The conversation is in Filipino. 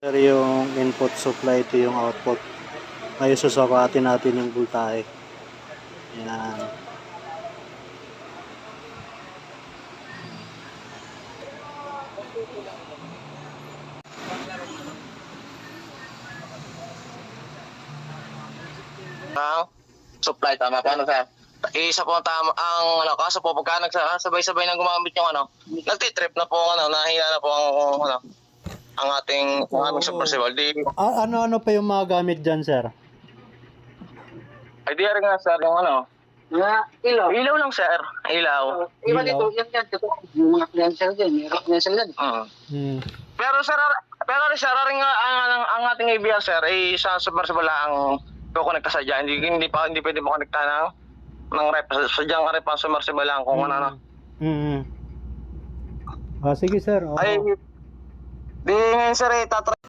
Sir, yung input supply, ito yung output. Ngayon susukatin natin yung voltahe. Ayan. Supply, tama pa, ano, sir? Isa po ang tama, ang ano, kaso po, pagka nagsabay-sabay na gumamit yung ano, nagtitrip na po ang ano, nahihila na po ang ano, ang aming submersible. Ano-ano pa yung mga gamit dyan, sir? Ay, di rin nga, sir, yung ano, ilaw. Ilaw lang, sir. Ilaw. Iba dito, Yung mga cleanser din, may cleanser din. Pero sir, rin nga ang ating ABR, sir, ay sa submersible lang kukonek ka sa dyan. Hindi pwede makonekta ng rep. Sadyang rep ang submersible lang kung ano. Sige, sir. Oo. Ay, di ngayon, sir, tatry